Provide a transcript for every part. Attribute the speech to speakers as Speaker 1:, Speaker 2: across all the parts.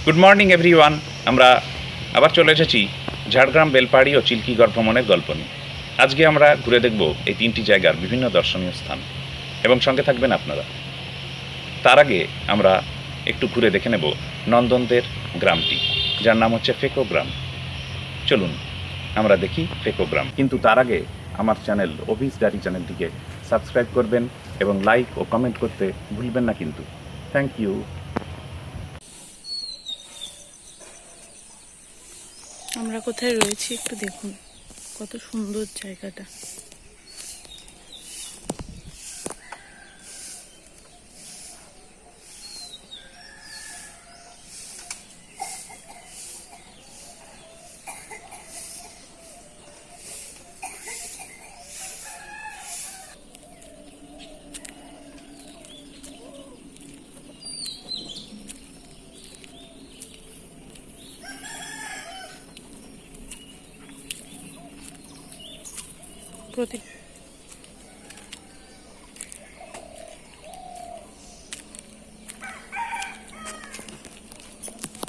Speaker 1: Good morning everyone. আমরা আবার চলে এসেছি ঝাড়গ্রাম, বেলপাহাড়ি ও চিল্কিগড় ভ্রমণের গল্প নিয়ে। আজকে আমরা ঘুরে দেখব এই তিনটি জায়গার বিভিন্ন দর্শনীয় স্থান এবং সঙ্গে থাকবেন আপনারা। তার আগে আমরা একটু ঘুরে দেখে নেব নন্দনদের গ্রামটি, যার নাম হচ্ছে ফেকো গ্রাম। চলুন আমরা দেখি ফেকো গ্রাম। কিন্তু তার আগে আমার চ্যানেল অভিস ডায়েরি চ্যানেলটিকে সাবস্ক্রাইব করবেন এবং লাইক ও কমেন্ট করতে ভুলবেন না কিন্তু। Thank you.
Speaker 2: আমরা কোথায় রয়েছি একটু দেখুন, কত সুন্দর জায়গাটা। প্রতি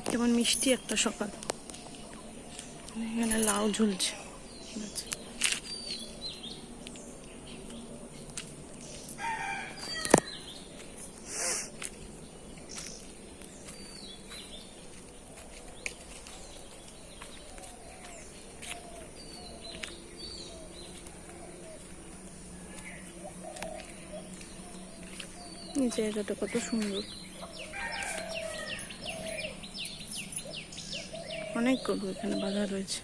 Speaker 2: কেমন মিষ্টি একটা সকাল, এখানে লাউ ঝুলছে। এই জায়গাটা কত সুন্দর, অনেক গরু এখানে বাঁধা রয়েছে।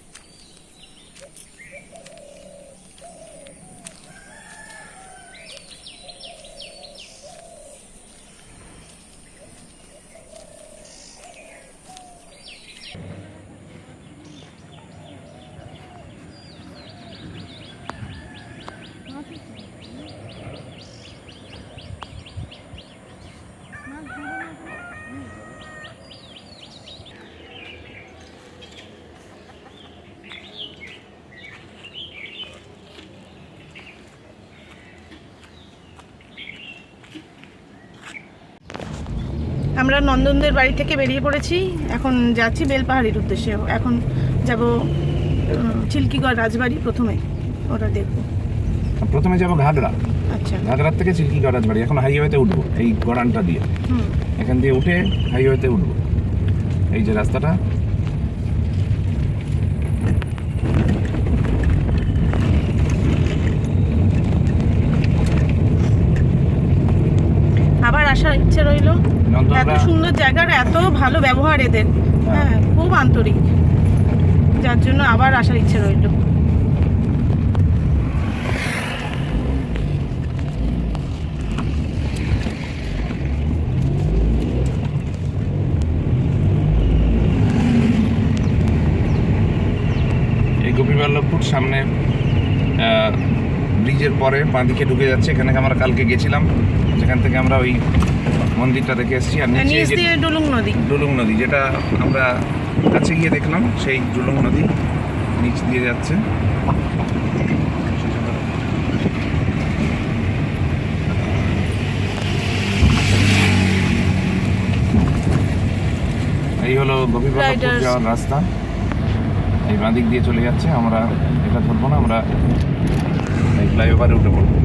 Speaker 2: আমরা নন্দনদের বাড়ি থেকে বেরিয়ে পড়েছি, এখন যাচ্ছি বেলপাহাড়ির উদ্দেশ্যে। এখন যাব চিল্কিগড় রাজবাড়ি, প্রথমে ওটা দেখবো।
Speaker 1: প্রথমে যাবো ঘাগড়া।
Speaker 2: আচ্ছা,
Speaker 1: ঘাগড়ার থেকে চিল্কিগড় রাজবাড়ি। এখন হাইওয়েতে উঠবো, এই গড়ানটা দিয়ে। এখান দিয়ে উঠে হাইওয়েতে উঠবো, এই যে রাস্তাটা।
Speaker 2: আবার আসার ইচ্ছে রইল। এত সুন্দর জায়গার, এত ভালো ব্যবহার এদের, হ্যাঁ খুব আন্তরিক, যার জন্য আবার আসার ইচ্ছে রইল।
Speaker 1: এই গোপীবল্লভপুর সামনে ব্রিজের পরে বাঁদিকে ঢুকে যাচ্ছে। এখানে আমরা কালকে গেছিলাম, যেখান থেকে আমরা ওই মন্দিরটা দেখে এসেছি। আর নিচে ডুলুং নদী, যেটা আমরা কাছে গিয়ে দেখলাম, সেই ডুলুং নদী নিচ দিয়ে যাচ্ছে। এই হলো গোপীবল্লভপুর যাওয়ার রাস্তা, এই বাঁদিক দিয়ে চলে যাচ্ছে। আমরা এটা ধরবো না, আমরা এই ফ্লাইওভারে উঠে পড়বো।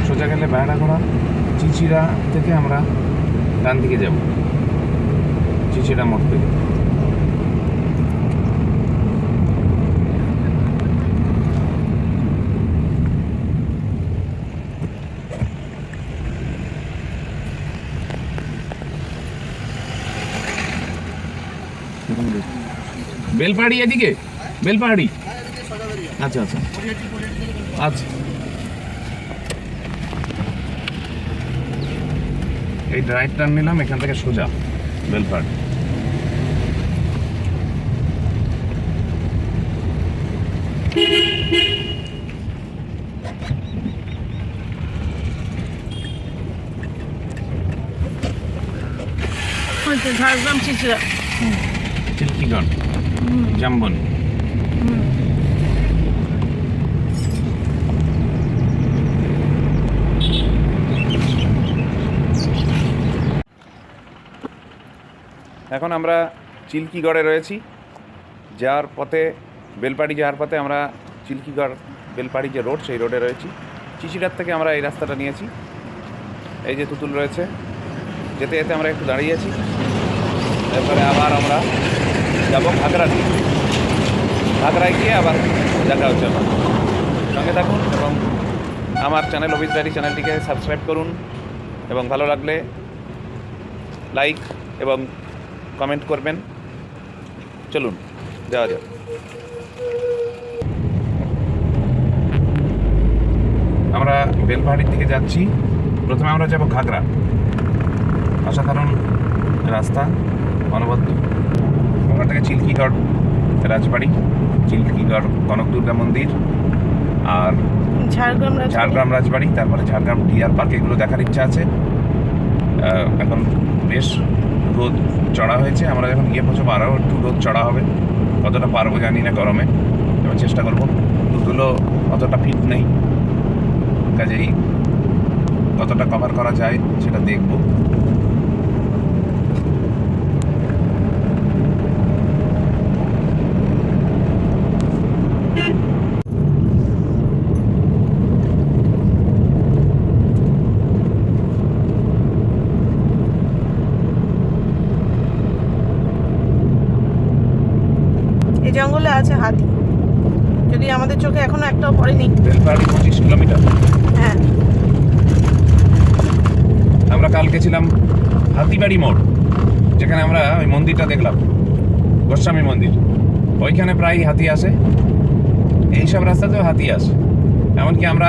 Speaker 1: সোজা গেলে বেহাড়াঘোড়া, চিচিড়া থেকে আমরা ডান দিকে যাব, চিচিড়া মোড় থেকে। বেলপাহাড়ি এদিকে, বেলপাহাড়ি। আচ্ছা আচ্ছা আচ্ছা, এই রাইট টার্ন নিলাম, এখান থেকে সোজা বেলপাহাড়ি।
Speaker 2: ঝাড়গ্রাম চিচিড়া,
Speaker 1: চিল্কিগড়, জামবনি। এখন আমরা চিল্কিগড়ে রয়েছি, যাওয়ার পথে বেলপাড়ি যাওয়ার পথে আমরা চিল্কিগড় বেলপাড়ি যে রোড, সেই রোডে রয়েছি। চিচিরার থেকে আমরা এই রাস্তাটা নিয়েছি। এই যে তুতুল রয়েছে, যেতে যেতে আমরা একটু দাঁড়িয়েছি। এরপরে আবার আমরা যাবো ঘাগরা দিয়ে। ঘাগরায় গিয়ে আবার দেখা হচ্ছে। আমার সঙ্গে থাকুন এবং আমার চ্যানেল অফিস ডায়েরি চ্যানেলটিকে সাবস্ক্রাইব করুন এবং ভালো লাগলে লাইক এবং কমেন্ট করবেন। চলুন যাওয়া যাক। আমরা বেলপাহাড়ির দিকে যাচ্ছি। প্রথমে আমরা যাব ঘাগরা। অসাধারণ রাস্তা, অনবদ্য। ওখান থেকে চিল্কিগড় রাজবাড়ি, চিল্কিগড় কনক দুর্গা মন্দির, আর ঝাড়গ্রাম রাজবাড়ি, তারপরে ঝাড়গ্রাম ডিয়ার পার্ক, এগুলো দেখার ইচ্ছা আছে। এখন বেশ রোদ চড়া হয়েছে। আমরা যখন গিয়ে পৌঁছবো আরও একটু রোদ চড়া হবে। কতটা পারবো জানি না গরমে, এবং চেষ্টা করবো। দুধগুলো অতটা ফিট নেই, কাজেই কতটা কভার করা যায় সেটা দেখব।
Speaker 2: এই জঙ্গলে আছে হাতি, যদি আমাদের চোখে এখনো একটাও পড়েনি।
Speaker 1: বেলপাহাড়ি 25 কিলোমিটার।
Speaker 2: হ্যাঁ,
Speaker 1: আমরা কালকে ছিলাম হাতিবাড়ি মোড়, যেখানে আমরা ওই মন্দিরটা দেখলাম, গোস্বামী মন্দির। ওইখানে প্রায় হাতি আসে, এইসব রাস্তাতেও হাতি আসে। এমনকি আমরা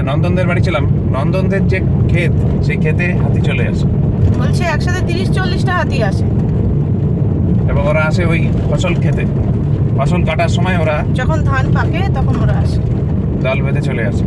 Speaker 1: নন্দনদের বাড়ি ছিলাম, নন্দনদের যে ক্ষেত, সেই ক্ষেতে হাতি চলে আসে।
Speaker 2: বলছে একসাথে 30-40টা হাতি আসে।
Speaker 1: এবং ওরা আসে ওই ফসল খেতে, ফসল কাটার সময় ওরা
Speaker 2: যখন ধান পাকে তখন ওরা আসে,
Speaker 1: দল বেঁধে চলে আসে।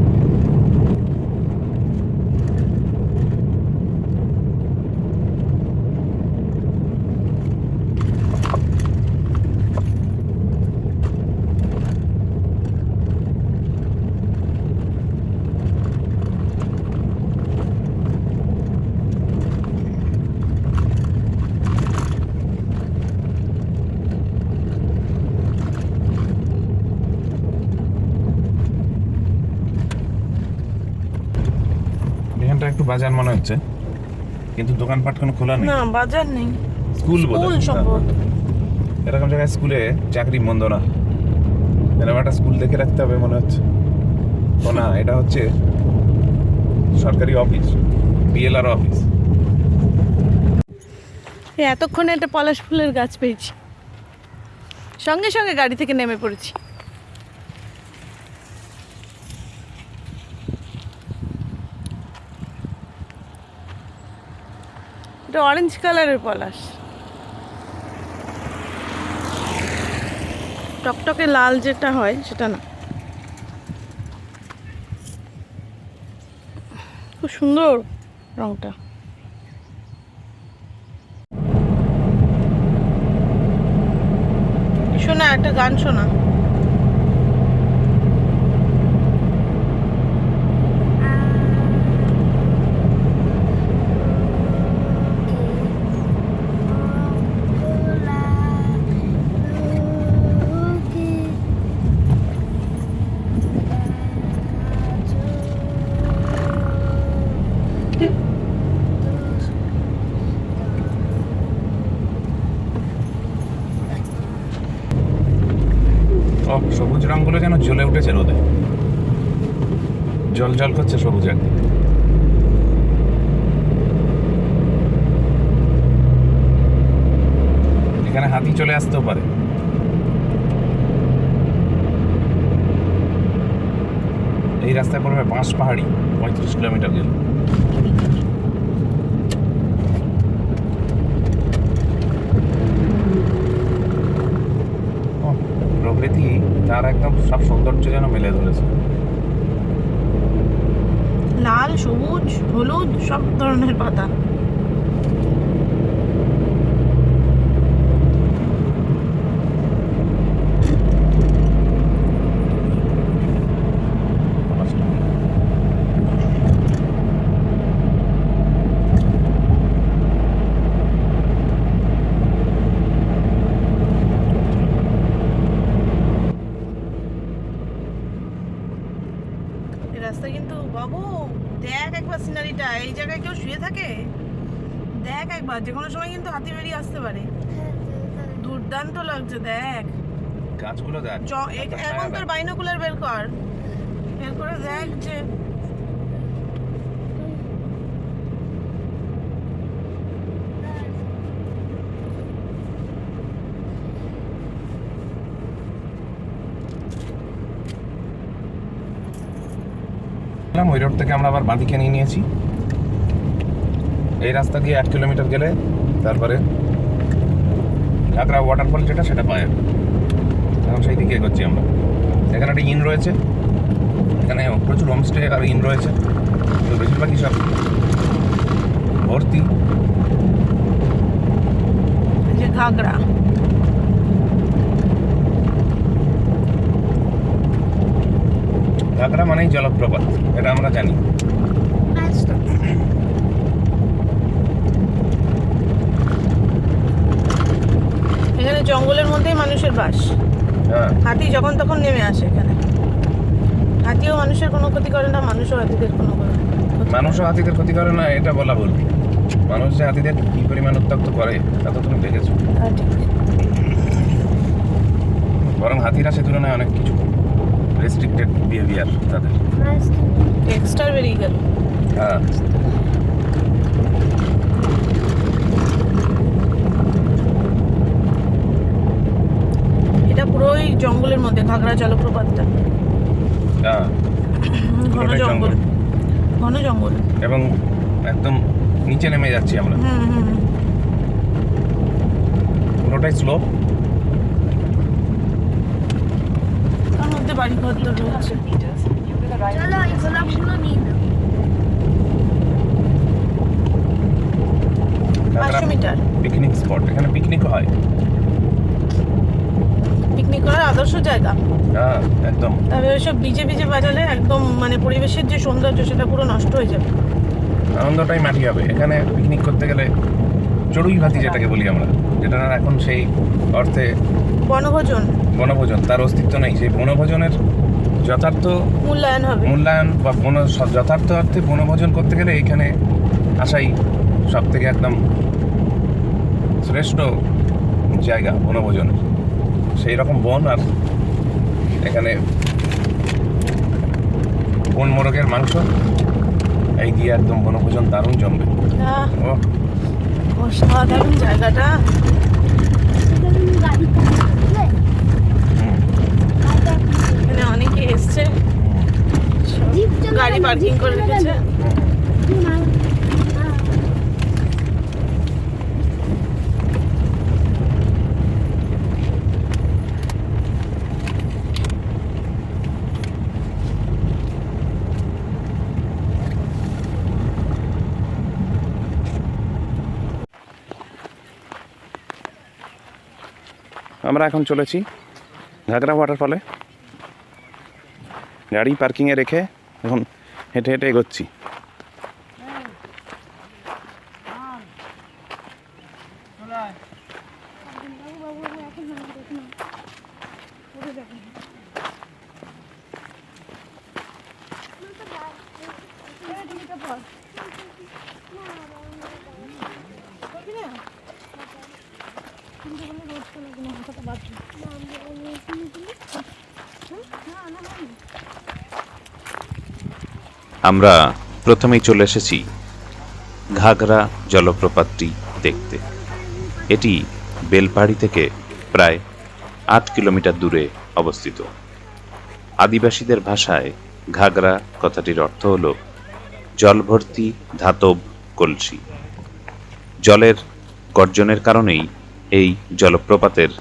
Speaker 1: এখানটা একটু বাজার মনে হচ্ছে, কিন্তু দোকানপাট কোনো খোলা নেই।
Speaker 2: না বাজার নেই,
Speaker 1: স্কুল বোধহয়।
Speaker 2: সম্ভবত।
Speaker 1: এরকম জায়গায় স্কুলে চাকরি মন্দ না। এরকম একটা স্কুল দেখে রাখতে হবে মনে হচ্ছে। ও না, এটা হচ্ছে সরকারি অফিস, বিএলআর অফিস।
Speaker 2: এতক্ষণে একটা পলাশ ফুলের গাছ পেয়েছি, সঙ্গে সঙ্গে গাড়ি থেকে নেমে পড়েছি। এটা অরেঞ্জ কালারের পলাশ, টকটকে লাল যেটা হয় সেটা না। খুব সুন্দর রংটা। শোনা, একটা গান শোনা।
Speaker 1: সবুজ রঙগুলো যেন জ্বলে উঠেছে রোদে, জল জল করছে সবুজ একদম। এখানে হাতি চলে আসতেও পারে। এই রাস্তায় পড়বে বাঁশপাহাড়ি, 35 কিলোমিটার গেল। প্রকৃতি তার একদম সব সৌন্দর্য যেন মেলে ধরেছে।
Speaker 2: লাল, সবুজ, হলুদ সব ধরনের পাতা। রাস্তায় কিন্তু বাবু দেখ একবার সিনারিটা, এই জায়গায় কেউ শুয়ে থাকে? দেখ একবার, যে কোনো সময় কিন্তু হাতি বেরিয়ে আসতে পারে। দুর্দান্ত লাগছে, দেখ
Speaker 1: গাছগুলো দেখ।
Speaker 2: এখন তোর বাইনোকুলার বের কর, বের করে দেখ যে
Speaker 3: ওই রোড থেকে আমরা আবার বাঁদিকে নিয়ে নিয়েছি। এই রাস্তা দিয়ে 1 কিলোমিটার গেলে তারপরে ঘাগরা ওয়াটারফল যেটা সেটা পাওয়া যাবে। এখন সেই দিকে এগোচ্ছি আমরা। এখানে একটা ইন রয়েছে, এখানে প্রচুর হোমস্টে আর ইন রয়েছে, তো বেশিরভাগই সব ভর্তি।
Speaker 2: যে ঘাগরা,
Speaker 3: ঘাগরা মানেই জলপ্রপাত, এটা আমরা জানি।
Speaker 2: এখানে জঙ্গলের মধ্যেই মানুষের বাস।
Speaker 3: হ্যাঁ,
Speaker 2: হাতি যখন তখন নেমে আসে এখানে। হাতিও মানুষের কোনো ক্ষতি করে না, মানুষও হাতিদের কোনো ক্ষতি করে না।
Speaker 3: মানুষও হাতিদের ক্ষতি করে না এটা বলা ভুল। মানুষ যে হাতিদের কি পরিমাণ উত্ত্যক্ত করে তা তো তুমি দেখেছো।
Speaker 2: হ্যাঁ, ঠিক।
Speaker 3: বরং হাতিরা সে তুলনায় অনেক কিছু রেস্ট্রিক্টেড বিহেভিয়ার তাদের।
Speaker 2: এক্সট্রা বেরিয়ে গেল।
Speaker 3: হ্যাঁ,
Speaker 2: এটা পুরোই জঙ্গলের মধ্যে, ঘাগরা জলপ্রপাতটা।
Speaker 3: হ্যাঁ,
Speaker 2: ঘন
Speaker 3: পুরোটাই
Speaker 2: জঙ্গল, ঘন জঙ্গল।
Speaker 3: এবং একদম নিচে নেমে যাচ্ছি আমরা, পুরোটাই স্লোপ।
Speaker 2: তার মধ্যে বাড়ি ঘর তো রয়েছে।
Speaker 4: চলো এই গোলাপগুলো নিয়ে নাও।
Speaker 2: 500 মিটার
Speaker 3: পিকনিক স্পট, এখানে পিকনিক হয়।
Speaker 2: পিকনিক করার আদর্শ জায়গা।
Speaker 3: হ্যাঁ, একদম।
Speaker 2: তবে ওইসব ডিজে ফিজে বাজালে একদম মানে পরিবেশের যে সৌন্দর্য সেটা পুরো নষ্ট হয়ে যাবে।
Speaker 3: আনন্দটাই মাটি হবে। এখানে পিকনিক করতে গেলে চড়ুই ভাতি যেটাকে বলি আমরা, যেটা এখন সেই অর্থে
Speaker 2: বনভোজন
Speaker 3: বনভোজন তার অস্তিত্ব নেই। সেই বনভোজনের যথার্থ
Speaker 2: মূল্যায়ন হবে।
Speaker 3: মূল্যায়ন বা যথার্থ অর্থে বনভোজন করতে গেলে এখানে আসাই সব থেকে একদম শ্রেষ্ঠ জায়গা বনভোজনের। সেই রকম বন, আর এখানে বন মোরগের মাংস এই দিয়ে একদম বনভোজন দারুণ জমবে।
Speaker 2: আহ,
Speaker 3: ও
Speaker 2: অসাধারণ জায়গাটা।
Speaker 4: সেখানে গাড়ি থাকবে।
Speaker 3: হুম,
Speaker 2: এখানে অনেকে এসছে,
Speaker 4: জিপ চলে
Speaker 2: গাড়ি
Speaker 4: গেল,
Speaker 2: পার্কিং
Speaker 4: জিপ
Speaker 2: করে
Speaker 4: চলে
Speaker 2: রেখেছে।
Speaker 4: গেল। না, না।
Speaker 3: আমরা এখন চলেছি ঘাগরা ওয়াটারফলে। গাড়ি পার্কিংয়ে রেখে এখন হেঁটে হেঁটে এগোচ্ছি।
Speaker 1: আমরা প্রথমেই চলে এসেছি ঘাগরা জলপ্রপাতটি দেখতে। এটি বেলপাহাড়ি থেকে প্রায় 8 কিলোমিটার দূরে অবস্থিত। আদিবাসীদের ভাষায় ঘাগরা কথাটির অর্থ হল জলভর্তি ধাতব কলসি। জলের গর্জনের কারণেই এই জলপ্রপাতের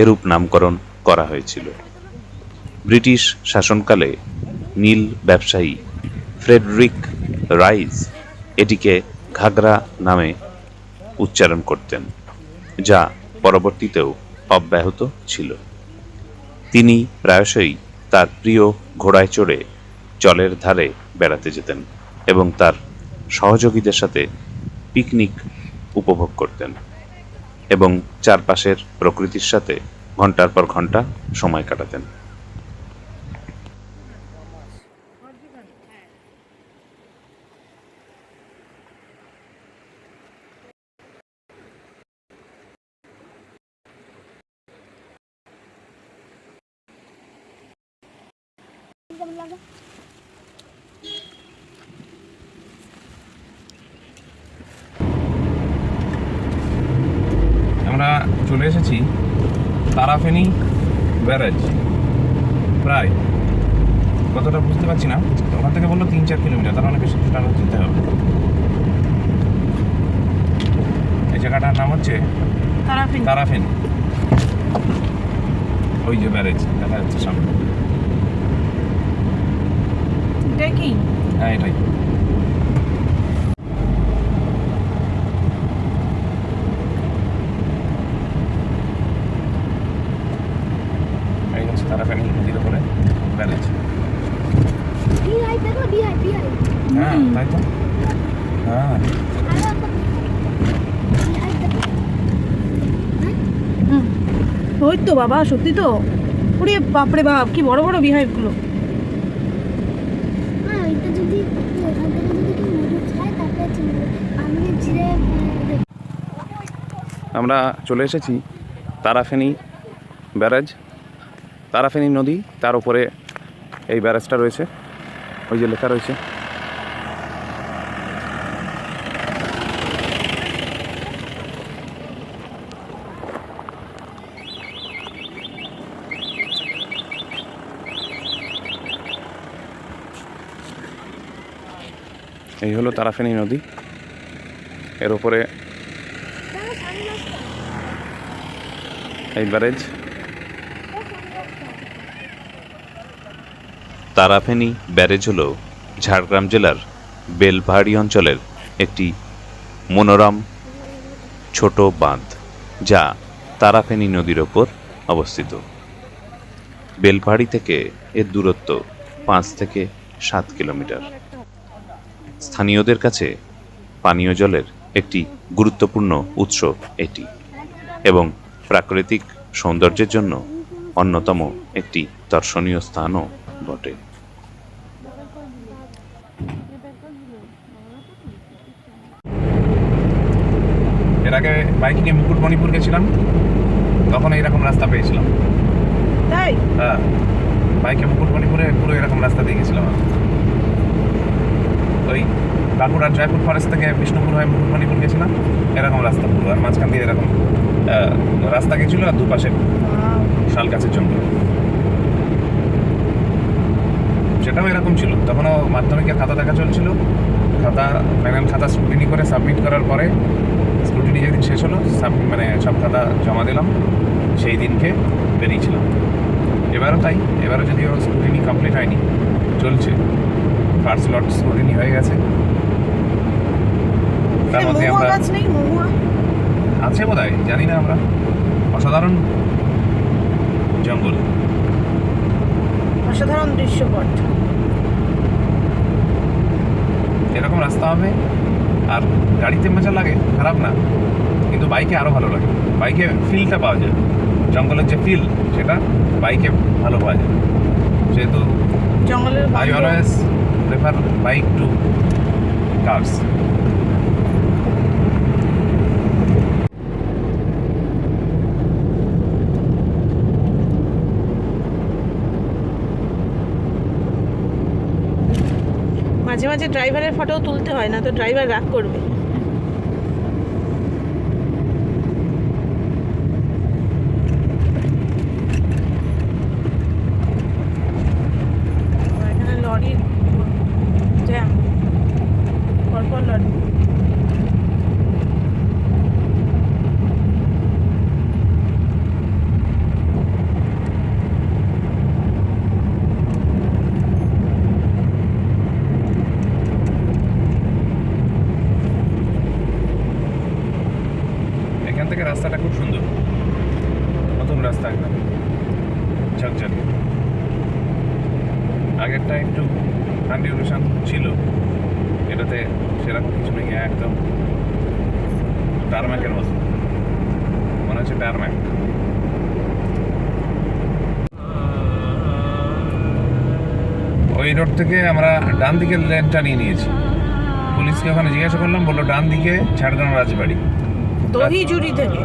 Speaker 1: এরূপ নামকরণ করা হয়েছিল। ব্রিটিশ শাসনকালে নীল ব্যবসায়ী ফ্রেডরিক রাইস এটিকে ঘাগরা নামে উচ্চারণ করতেন, যা পরবর্তীতেও অব্যাহত ছিল। তিনি প্রায়শই তার প্রিয় ঘোড়ায় চড়ে জলের ধারে বেড়াতে যেতেন এবং তার সহযোগীদের সাথে পিকনিক উপভোগ করতেন এবং চারপাশের প্রকৃতির সাথে ঘন্টার পর ঘন্টা সময় কাটাতেন।
Speaker 4: লাগা
Speaker 3: আমরা চলে এসেছি তারাফেনী ব্যারেজ। প্রায় কতটা বুঝতে পারছি না, ওখান থেকে বললো 3-4 কিলোমিটার, তার মানে বেশি কিছুটা যেতে হবে। এই জায়গাটার নাম হচ্ছে
Speaker 2: তারাপীঠ।
Speaker 3: তারাফেনী। ওই যে ব্যারেজ দেখা যাচ্ছে সামনে,
Speaker 2: এটা কি?
Speaker 3: হ্যাঁ এটাই। এই হচ্ছে তারাফেনী নদীর উপরে ব্যারেজ।
Speaker 4: বিহাই দেখো বিহাই
Speaker 3: হ্যাঁ তাই তো, হ্যাঁ
Speaker 4: বিহাই দেখো
Speaker 2: হুম, ওই তো বাবা, সত্যি তো। ওরে বাপরে বাপ, কি বড় বড় বিহাইগুলো।
Speaker 4: হ্যাঁ এটা যদি এখান থেকে যদি কেউ মজুদ খায় তারপরে চিনবে আমি জিরে
Speaker 3: আমরা চলে এসেছি তারাফেনী ব্যারেজ। তারাফেনী নদী, তার উপরে এই ব্যারেজটা রয়েছে, ওই যে লেখা রয়েছে। এই হলো তারাফেনী নদী, এর উপরে এই ব্যারেজ।
Speaker 1: তারাফেনী ব্যারেজ হল ঝাড়গ্রাম জেলার বেলপাহাড়ি অঞ্চলের একটি মনোরম ছোট বাঁধ, যা তারাফেনী নদীর ওপর অবস্থিত। বেলপাহাড়ি থেকে এর দূরত্ব 5 থেকে 7 কিলোমিটার। স্থানীয়দের কাছে পানীয় জলের একটি গুরুত্বপূর্ণ উৎস এটি, এবং প্রাকৃতিক সৌন্দর্যের জন্য অন্যতম একটি দর্শনীয় স্থানও বটে।
Speaker 3: এর আগে বাইক নিয়ে মুকুটমণিপুর গেছিলাম, তখন এইরকম রাস্তা পেয়েছিলাম।
Speaker 2: তাই?
Speaker 3: হ্যাঁ, বাইকে মুকুটমণিপুরে পুরো এরকম রাস্তা দিয়ে গেছিলাম আমি। ওই বাঁকুড়ার জয়পুর ফরেস্ট থেকে বিষ্ণুপুর হয়ে মুকুটমণিপুর গেছিলাম, এরকম রাস্তা পুরো, আর মাঝখান দিয়ে এরকম রাস্তা গেছিলো, আর দুপাশে শাল গাছের জঙ্গল। সেটাও এরকম ছিল। তখনও মাধ্যমিকের খাতা দেখা চলছিল, খাতা ফাইনাল খাতা স্ক্রুটিনি করে সাবমিট করার পরে, স্ক্রুটিনি যেদিন শেষ হলো মানে সব খাতা জমা দিলাম, সেই দিনকে বেরিয়েছিলাম। এবারও তাই, এবারও যদিও স্ক্রুটিনি কমপ্লিট হয়নি, চলছে। ফার্স্ট লট স্ক্রুটিনি হয়ে গেছে। তার মধ্যে
Speaker 2: মহুয়া
Speaker 3: আমরা
Speaker 2: গাছ নেই? মহুয়া
Speaker 3: আছে বোধ হয়, জানি না আমরা। অসাধারণ জঙ্গল,
Speaker 2: অসাধারণ দৃশ্যপট।
Speaker 3: এরকম রাস্তা হবে, আর গাড়িতে মজা লাগে, খারাপ না, কিন্তু বাইকে আরও ভালো লাগে। বাইকে ফিলটা পাওয়া যায়, জঙ্গলের যে ফিল, সেটা বাইকে ভালো পাওয়া যায়। যেহেতু
Speaker 2: জঙ্গলের
Speaker 3: আই
Speaker 2: গন্ধ।
Speaker 3: Always prefer bike to cars.
Speaker 2: মাঝে মাঝে ড্রাইভারের ফটো তুলতে হয়, না তো ড্রাইভার রাগ করবে। এখানে লরির জ্যাম, পরপর লরি।
Speaker 3: এখান থেকে রাস্তাটা খুব সুন্দর, নতুন রাস্তা একদম ঝকঝকে। আগেরটা একটু আনডিউরেশন ছিল, এটাতে সেরকম কিছু নেই, একদম টারম্যাকের মতো মনে হচ্ছে, টারম্যাক। ওই রোড থেকে আমরা ডান দিকের লেনটা নিয়ে নিয়েছি। পুলিশকে ওখানে জিজ্ঞাসা করলাম, বললো ডান দিকে ঝাড়গ্রাম রাজবাড়ি।
Speaker 2: দহিজুড়ি থেকে।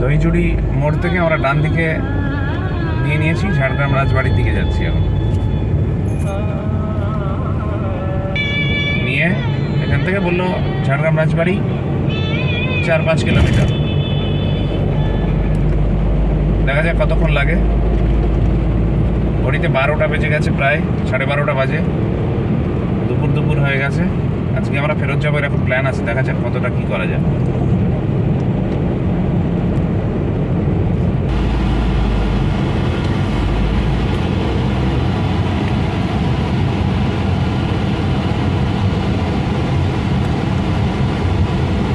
Speaker 3: দহিজুড়ি মোড় থেকে আমরা ডান দিকে দিয়ে নিয়েছি, ঝাড়গ্রাম রাজবাড়ির দিকে যাচ্ছি এখন। নিয়ে এখান থেকে বললো ঝাড়গ্রাম রাজবাড়ি 4-5 কিলোমিটার। দেখা যাক কতক্ষণ লাগে। ঘড়িতে 12টা বেজে গেছে, প্রায় 12:30 বাজে, দুপুর হয়ে গেছে। আজকে আমরা ফেরত যাবো এরকম প্ল্যান আছে, দেখা যাক কতটা কি করা যায়।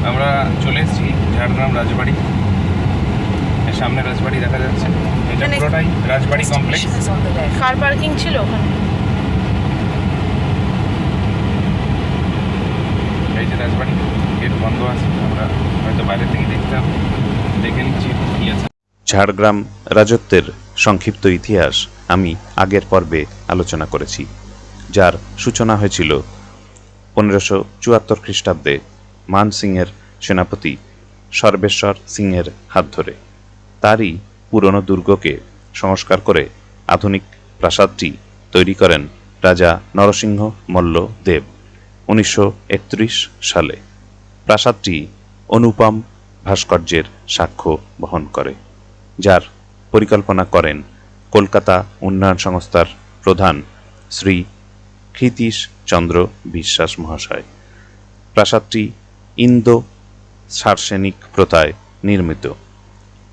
Speaker 3: আমরা চলে এসেছি ঝাড়গ্রাম রাজবাড়ি। এর সামনে রাজবাড়ি দেখা যাচ্ছে, এটা
Speaker 2: এখানে
Speaker 3: পুরোটাই রাজবাড়ি কমপ্লেক্স।
Speaker 2: কার পার্কিং ছিল ওখানে।
Speaker 3: এই যে রাজবাড়ি, গেট বন্ধ আছে, আমরা হয়তো বাইরে থেকে দেখতে হবে, দেখে নিচ্ছি কি আছে।
Speaker 1: ঝাড়গ্রাম রাজত্বের সংক্ষিপ্ত ইতিহাস আমি আগের পর্বে আলোচনা করেছি, যার সূচনা হয়েছিল 1574 খ্রিস্টাব্দে মান সিংয়ের সেনাপতি সর্বেশ্বর সিংয়ের হাত ধরে। তারই পুরনো দুর্গকে সংস্কার করে আধুনিক প্রাসাদটি তৈরি করেন রাজা নরসিংহ মল্ল দেব 1931 সালে। প্রাসাদটি অনুপম ভাস্কর্যের সাক্ষ্য বহন করে, যার পরিকল্পনা করেন কলকাতা উন্নয়ন সংস্থার প্রধান শ্রী ক্ষিতীশ চন্দ্র বিশ্বাস মহাশয়। প্রাসাদটি ইন্দো সার্সেনিক প্রথায় নির্মিত।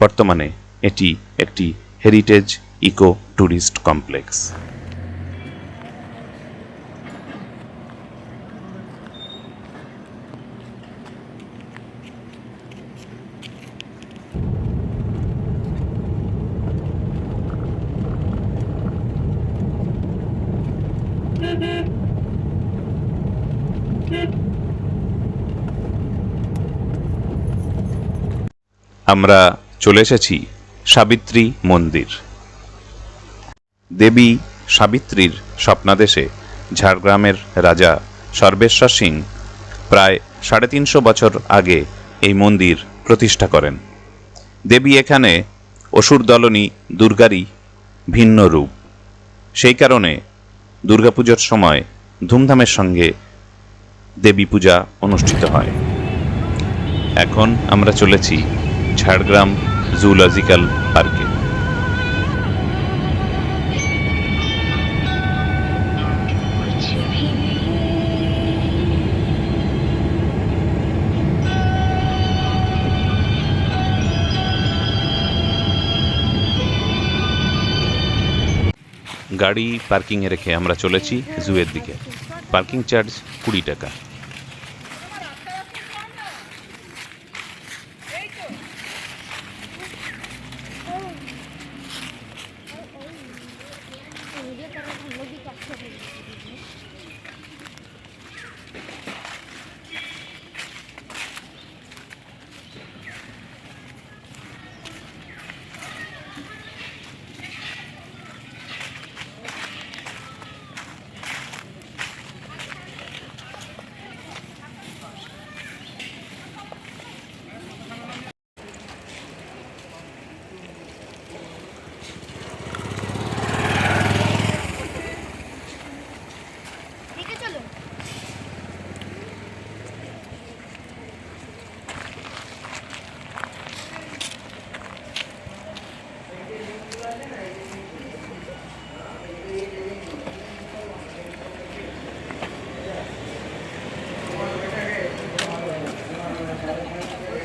Speaker 1: বর্তমানে এটি একটি হেরিটেজ ইকো ট্যুরিস্ট কমপ্লেক্স। আমরা চলে এসেছি সাবিত্রী মন্দির। দেবী সাবিত্রীর স্বপ্নাদেশে ঝাড়গ্রামের রাজা সর্বেশ্বর সিং প্রায় 350 বছর আগে এই মন্দির প্রতিষ্ঠা করেন। দেবী এখানে অসুর দলনী দুর্গারই ভিন্ন রূপ। সেই কারণে দুর্গাপুজোর সময় ধুমধামের সঙ্গে দেবী পূজা অনুষ্ঠিত হয়। এখন আমরা চলেছি ঝাড়গ্রাম জুলজিক্যাল পার্কে। গাড়ি পার্কিংয়ে রেখে আমরা চলেছি জুয়ের দিকে। পার্কিং চার্জ 20 টাকা।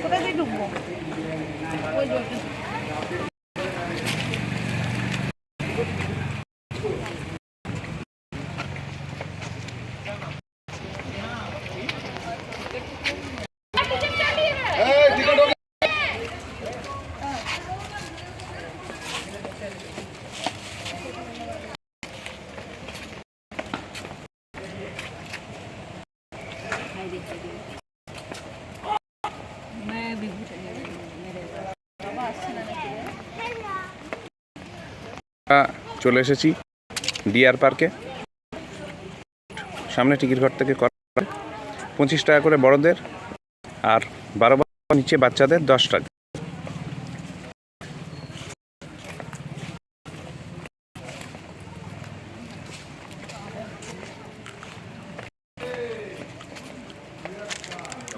Speaker 2: কোথায় দিয়ে ঢুকবো? ওই যে
Speaker 3: চলে এসেছি ডিআর পার্কে। সামনে টিকিট ঘর থেকে 25 টাকা করে বড়দের, আর 12 বছর নিচে বাচ্চাদের 10 টাকা।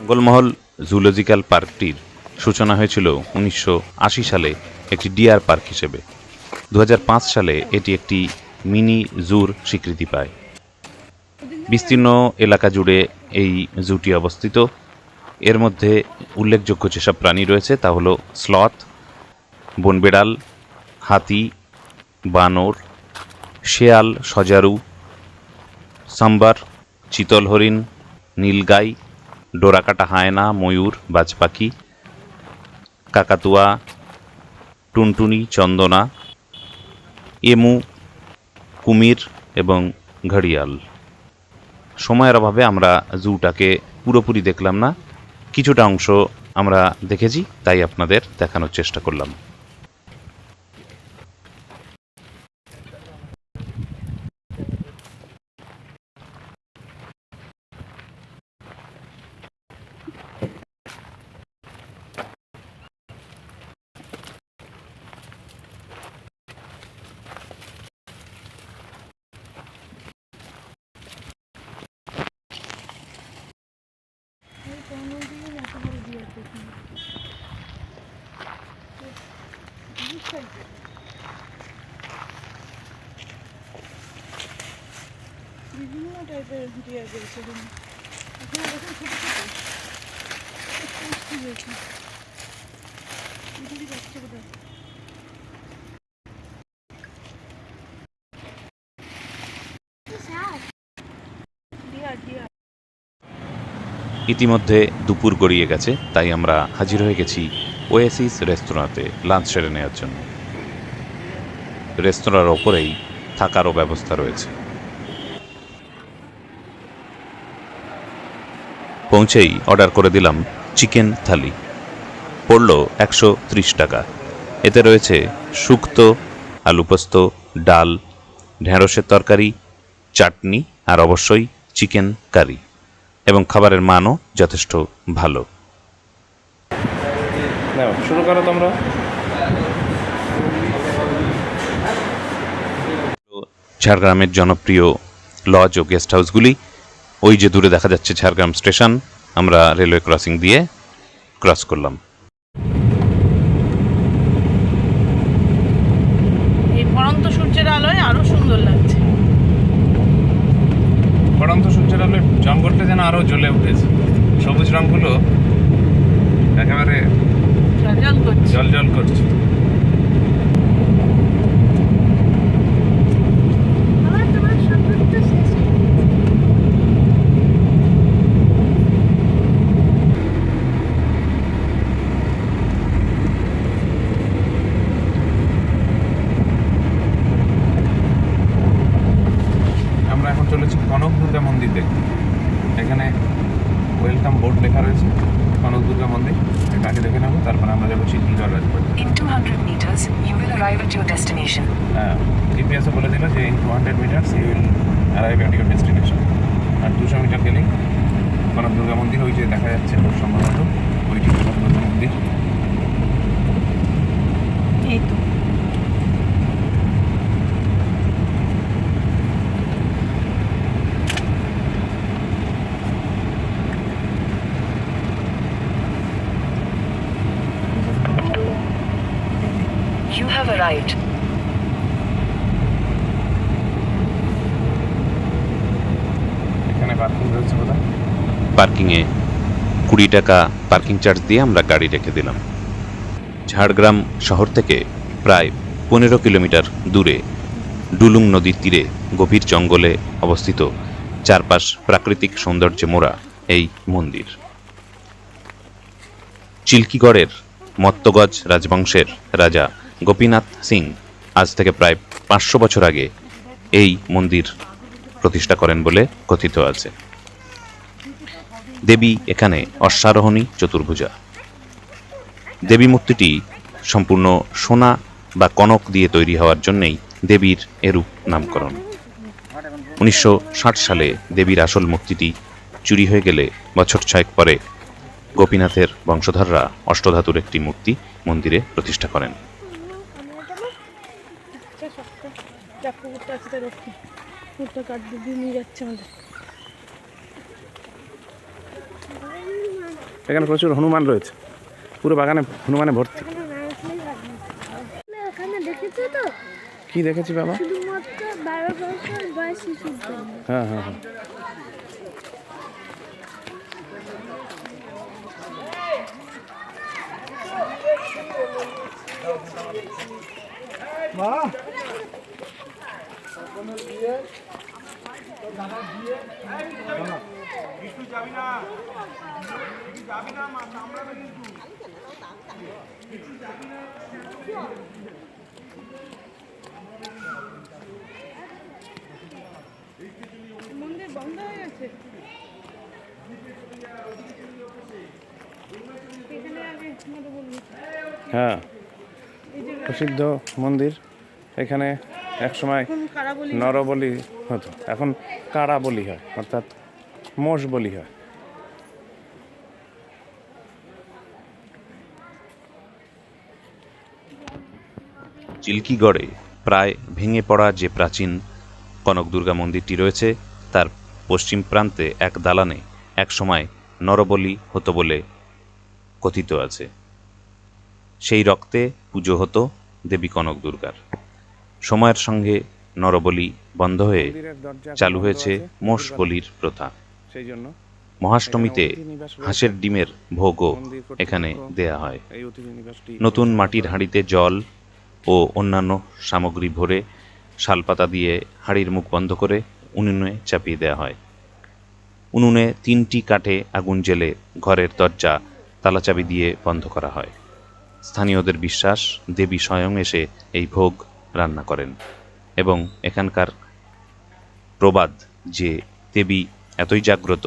Speaker 1: জঙ্গলমহল জুলজিক্যাল পার্কটির সূচনা হয়েছিল 1980 সালে একটি ডিয়ার পার্ক হিসেবে। 2005 সালে এটি একটি মিনি জুর স্বীকৃতি পায়। বিস্তীর্ণ এলাকা জুড়ে এই জুটি অবস্থিত। এর মধ্যে উল্লেখযোগ্য যেসব প্রাণী রয়েছে তা হলো স্লথ, বনবিড়াল, হাতি, বানর, শেয়াল, সজারু, সাম্বার, চিতল হরিণ, নীলগাই, ডোরাকাটা হায়না, ময়ূর, বাজপাখি, কাকাতুয়া, টুনটুনি, চন্দনা, এমু, কুমির এবং ঘড়িয়াল। সময়ের অভাবে আমরা জুটাকে পুরোপুরি দেখলাম না, কিছুটা অংশ আমরা দেখেছি, তাই আপনাদের দেখানোর চেষ্টা করলাম।
Speaker 2: বিভিন্ন টাইপের ডিয়ার রয়েছে এখানে। এখানে দেখুন ছোটো ছোটো মিষ্টি রয়েছে। এগুলি যাচ্ছে কোথায়? Deer deer.
Speaker 1: ইতিমধ্যে দুপুর গড়িয়ে গেছে, তাই আমরা হাজির হয়ে গেছি ওয়েসিস রেস্তোরাঁতে লাঞ্চ সেরে নেওয়ার জন্য। রেস্তোরাঁর ওপরেই থাকারও ব্যবস্থা রয়েছে। পৌঁছেই অর্ডার করে দিলাম চিকেন থালি। পড়ল 130 টাকা। এতে রয়েছে শুক্তো, আলু পোস্ত, ডাল, ঢেঁড়সের তরকারি, চাটনি আর অবশ্যই চিকেন কারি, এবং খাবারের মানও যথেষ্ট ভালো।
Speaker 3: শুরু করো তোমরা।
Speaker 1: ঝাড়গ্রামের জনপ্রিয় লজ ও গেস্ট হাউসগুলি। ওই যে দূরে দেখা যাচ্ছে ঝাড়গ্রাম স্টেশন। আমরা রেলওয়ে ক্রসিং দিয়ে ক্রস করলাম।
Speaker 2: এই পড়ন্ত সূর্যের আলোয় আরো সুন্দর লাগছে।
Speaker 3: পড়ন্ত সূর্যের আলোয় জঙ্গলটা যেন আরো জ্বলে উঠেছে। সবুজ রঙগুলো একেবারে
Speaker 2: ঝলঝল করছে।
Speaker 3: জল জল করছে।
Speaker 4: আবার তোমার সফর তো শেষ হয়ে গেছে।
Speaker 3: আমরা এখন চলেছি কনক দুর্গা মন্দির দেখতে। এখানে ওয়েলকাম বোর্ড লেখা রয়েছে কনক দুর্গা মন্দির। এটাকে দেখে নেবো, তারপরে আমরা যাবো চিলকিগড় রাজবাড়ি।
Speaker 5: In 200 meters, you will arrive at your destination.
Speaker 3: জিপিএসও বলে দিল যে in 200 metres you will arrive at your destination. আর 200 মিটার গেলেই কনক দুর্গা মন্দির ওই যে দেখা যাচ্ছে খুব সম্ভবত ওইটি কনক দুর্গা মন্দির।
Speaker 2: এই তো
Speaker 5: You have arrived.
Speaker 3: এখানে পার্কিং রয়েছে বোধহয়।
Speaker 1: পার্কিংয়ে 20 টাকা পার্কিং চার্জ দিয়ে আমরা গাড়ি রেখে দিলাম। ঝাড়গ্রাম শহর থেকে প্রায় 15 কিলোমিটার দূরে ডুলুং নদীর তীরে গভীর জঙ্গলে অবস্থিত, চারপাশ প্রাকৃতিক সৌন্দর্যে মোড়া এই মন্দির। চিল্কিগড়ের মত্তগজ রাজবংশের রাজা গোপীনাথ সিং আজ থেকে প্রায় 500 বছর আগে এই মন্দির প্রতিষ্ঠা করেন বলে কথিত আছে। দেবী এখানে অশ্বারোহণী চতুর্ভুজা। দেবী মূর্তিটি সম্পূর্ণ সোনা বা কনক দিয়ে তৈরি হওয়ার জন্যেই দেবীর এরূপ নামকরণ। 1960 সালে দেবীর আসল মূর্তিটি চুরি হয়ে গেলে বছর 6 পরে গোপীনাথের বংশধররা অষ্টধাতুর একটি মূর্তি মন্দিরে প্রতিষ্ঠা করেন।
Speaker 2: কুকুরটা আছে তার রক্ষী, কুকুরটা কাঠ দিয়ে নিয়ে যাচ্ছে আমাদের।
Speaker 3: এখানে প্রচুর হনুমান রয়েছে, পুরো বাগানে হনুমানে ভর্তি।
Speaker 4: এখানে নারকেলের বাগান। ওখানে দেখেছো তো,
Speaker 3: কি দেখেছি বাবা?
Speaker 4: শুধুমাত্র 12 বছর বয়স শিশুর জন্য।
Speaker 3: হ্যাঁ হ্যাঁ হ্যাঁ।
Speaker 2: মন্দির বন্ধ হয়ে গেছে। এখানে আগে মতো বলবি
Speaker 3: হ্যাঁ, প্রসিদ্ধ মন্দির। এখানে একসময়
Speaker 2: এখন কারা বলি
Speaker 3: নরবলি হতো, এখন কারা বলি হয়, অর্থাৎ মোষ বলি হয়।
Speaker 1: চিল্কিগড়ে প্রায় ভেঙে পড়া যে প্রাচীন কনক দুর্গা মন্দিরটি রয়েছে, তার পশ্চিম প্রান্তে এক দালানে একসময় নরবলি হতো বলে কথিত আছে। সেই রক্তে পুজো হতো দেবী কনক দুর্গার। সময়ের সঙ্গে নরবলি বন্ধ হয়ে
Speaker 3: মন্দিরের দরজা
Speaker 1: চালু
Speaker 3: বন্ধ
Speaker 1: হয়েছে
Speaker 3: আছে,
Speaker 1: মোষ
Speaker 3: দুর্গা
Speaker 1: বলির প্রথা।
Speaker 3: সেই জন্য
Speaker 1: মহাষ্টমীতে
Speaker 3: এখানে অতিথি নিবাস রয়েছে।
Speaker 1: হাঁসের ডিমের ভোগও
Speaker 3: মন্দির কর্তৃপক্ষ
Speaker 1: এখানে দেয়া হয়।
Speaker 3: এই অতিথি নিবাসটি
Speaker 1: নতুন মাটির হাঁড়িতে জল ও অন্যান্য সামগ্রী ভরে শালপাতা দিয়ে হাঁড়ির মুখ বন্ধ করে উনুনে চাপিয়ে দেওয়া হয়। উনুনে 3টি কাঠে আগুন জ্বেলে ঘরের দরজা তালাচাবি দিয়ে বন্ধ করা হয়। স্থানীয়দের বিশ্বাস, দেবী স্বয়ং এসে এই ভোগ রান্না করেন এবং এখানকার প্রবাদ যে দেবী এতই জাগ্রত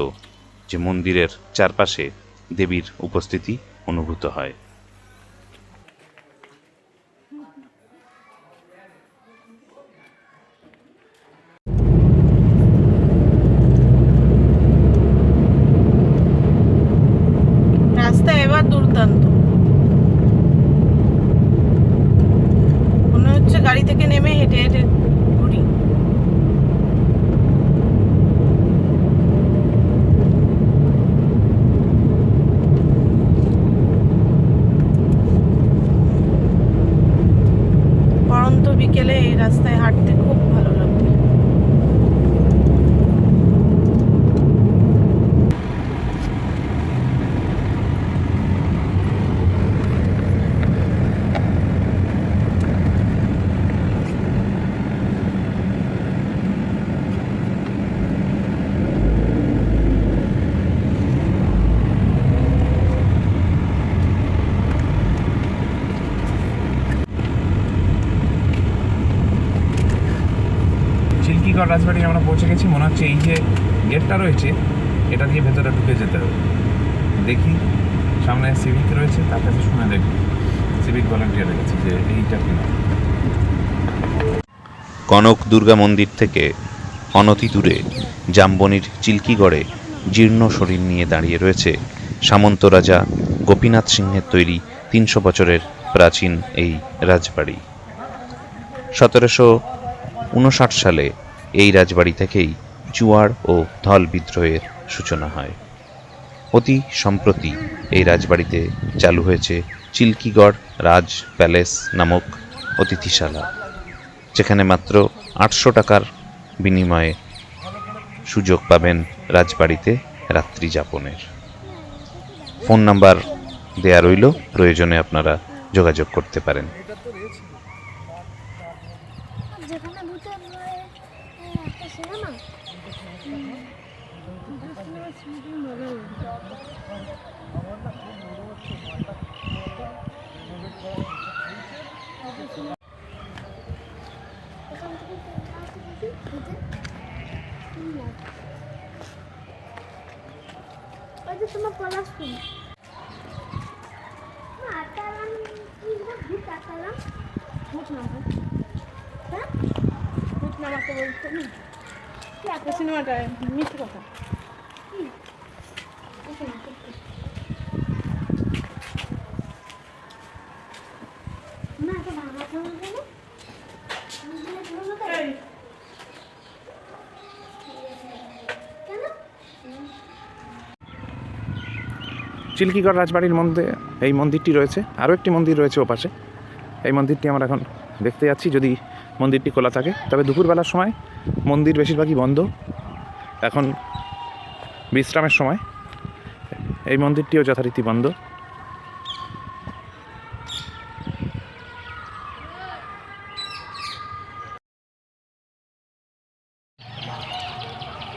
Speaker 1: যে মন্দিরের চারপাশে দেবীর উপস্থিতি অনুভূত হয়।
Speaker 2: রাস্তা এবার দুর্দান্ত, মনে হচ্ছে গাড়ি থেকে নেমে হেঁটে হেঁটে ঘুরি। পড়ন্ত বিকেলে এই রাস্তায় হাঁটতে খুব ভালো লাগবে।
Speaker 3: চিল্কিগড় রাজবাড়ি আমরা পৌঁছে গেছি। মনে হচ্ছে এই যে গেটটা রয়েছে এটা দিয়ে ভেতরে ঢুকে যেতে হবে। দেখি সামনে সিভিক রয়েছে, তার কাছে শুনে দেখি, সিভিক ভলান্টিয়ারের কাছে যে এইটা কিনা।
Speaker 1: কনক দুর্গা মন্দির থেকে অনতি দূরে জামবনির চিল্কিগড়ে জীর্ণ শরীর নিয়ে দাঁড়িয়ে রয়েছে সামন্ত রাজা গোপীনাথ সিংহের তৈরি 300 বছরের প্রাচীন এই রাজবাড়ি। 1759 সালে এই রাজবাড়ি থেকেই চুয়াড় ও ধল বিদ্রোহের সূচনা হয়। অতি সম্প্রতি এই রাজবাড়িতে চালু হয়েছে চিল্কিগড় রাজ প্যালেস নামক অতিথিশালা, যেখানে মাত্র 800 টাকার বিনিময়ে সুযোগ পাবেন রাজবাড়িতে রাত্রি যাপনের। ফোন নাম্বার দেয়া রইল, প্রয়োজনে আপনারা যোগাযোগ করতে পারেন।
Speaker 4: যেখানে ভূতের একটা সিনেমা তোমার পলাশ ফুল ভূত নামাকে বলতে না কি একটা
Speaker 2: সিনেমাটা মিথ্যে কথা।
Speaker 4: না এটা বাংলা ছবি কেন কেন
Speaker 3: চিল্কিগড় রাজবাড়ির মধ্যে এই মন্দিরটি রয়েছে, আরও একটি মন্দির রয়েছে ওপাশে। এই মন্দিরটি আমরা এখন দেখতে যাচ্ছি, যদি মন্দিরটি খোলা থাকে। তবে দুপুরবেলার সময় মন্দির বেশিরভাগই বন্ধ, এখন বিশ্রামের সময়। এই মন্দিরটিও যথারীতি বন্ধ।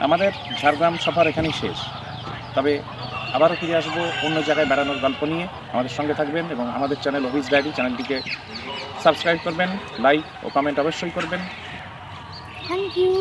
Speaker 1: আমাদের ঝাড়গ্রাম সফর এখানেই শেষ, তবে আবারও ফিরে আসবো অন্য জায়গায় বেড়ানোর গল্প নিয়ে। আমাদের সঙ্গে থাকবেন এবং আমাদের চ্যানেল অফিস ডায়েরি চ্যানেলটিকে সাবস্ক্রাইব করবেন, লাইক ও কমেন্ট অবশ্যই করবেন।
Speaker 4: Thank you.